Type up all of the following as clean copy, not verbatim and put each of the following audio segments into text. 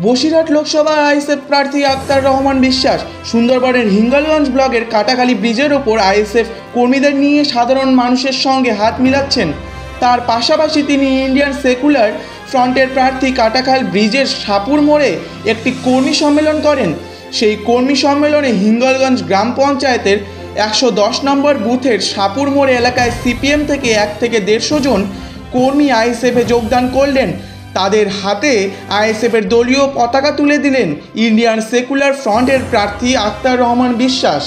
Basirhat Lok Sabha ISF প্রার্থী আক্তার রহমান বিশ্বাস সুন্দরবনের হিঙ্গলগঞ্জ ব্লকের কাটাখালী ব্রিজের ওপর আইএসএফ কর্মীদের নিয়ে সাধারণ মানুষের সঙ্গে হাত মিলাচ্ছেন। তার পাশাপাশি তিনি ইন্ডিয়ান সেকুলার ফ্রন্টের প্রার্থী কাটাখাল ব্রিজের সাপুর মোড়ে একটি কর্মী সম্মেলন করেন। সেই কর্মী সম্মেলনে হিঙ্গলগঞ্জ গ্রাম পঞ্চায়েতের 110 নম্বর বুথের সাপুর মোড় এলাকায় সিপিএম থেকে 1 থেকে 150 জন কর্মী আইএসএফে যোগদান করলেন। তাদের হাতে আইএসএফের দলীয় পতাকা তুলে দিলেন ইন্ডিয়ান সেকুলার ফ্রন্টের প্রার্থী আক্তার রহমান বিশ্বাস।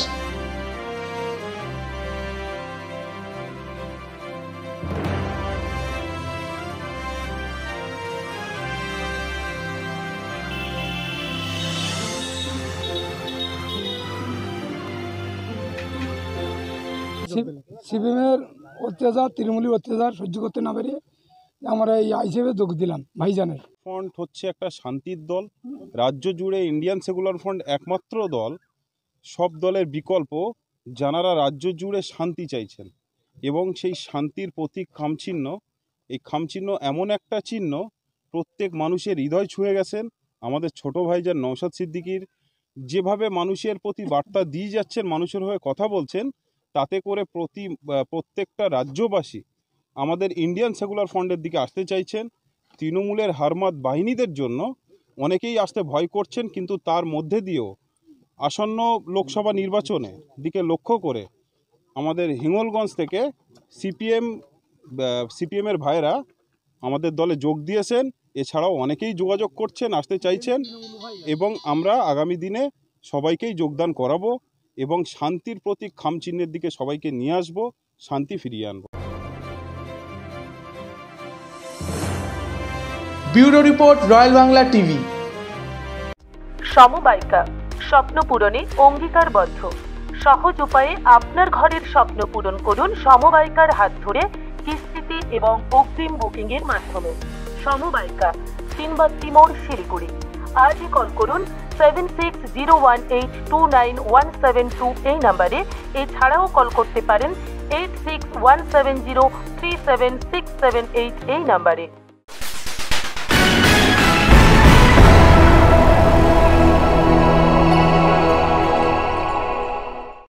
সিপিএমের অত্যাচার, তৃণমূলী অত্যাচার সহ্য করতে না পেরে আমরা এই আইএসএফে যোগ দিলাম ভাইজানের। ফ্রন্ট হচ্ছে একটা শান্তির দল। রাজ্য জুড়ে ইন্ডিয়ান সেকুলার ফ্রন্ট একমাত্র দল, সব দলের বিকল্প, যারা রাজ্য জুড়ে শান্তি চাইছেন এবং সেই শান্তির প্রতীক খামচিহ্ন। এই খামচিহ্ন এমন একটা চিহ্ন প্রত্যেক মানুষের হৃদয় ছুঁয়ে গেছেন। আমাদের ছোট ভাইজান নওশাদ সিদ্দিকীর যেভাবে মানুষের প্রতি বার্তা দিয়ে যাচ্ছেন, মানুষের হয়ে কথা বলছেন, তাতে করে প্রত্যেকটা রাজ্যবাসী আমাদের ইন্ডিয়ান সেকুলার ফ্রন্টের দিকে আসতে চাইছেন। তৃণমূলের হারমাত বাহিনীদের জন্য অনেকেই আসতে ভয় করছেন, কিন্তু তার মধ্যে দিয়েও আসন্ন লোকসভা নির্বাচনের দিকে লক্ষ্য করে আমাদের হিঙ্গলগঞ্জ থেকে সিপিএমের ভাইরা আমাদের দলে যোগ দিয়েছেন। এছাড়াও অনেকেই যোগাযোগ করছেন, আসতে চাইছেন এবং আমরা আগামী দিনে সবাইকেই যোগদান করাবো এবং শান্তির প্রতীক খামচিহ্নের দিকে সবাইকে নিয়ে আসবো, শান্তি ফিরিয়ে আনবো। Bureau report, Royal Bangla TV. সমবায়িকা, স্বপ্ন পূরণে অঙ্গীকারবদ্ধ। সহজ উপায়ে আপনার ঘরের স্বপ্ন পূরণ করুন সমবায়িকার হাত ধরে, কিস্তিতে এবং অগ্রিম বুকিং এর মাধ্যমে। সমবায়িকা, তিনবাত্তি মোড়, শিলিগুড়ি। আজই কল করুন 7601829172 এই নাম্বারে। এছাড়াও কল করতে পারেন 8617037678 এই নাম্বারে।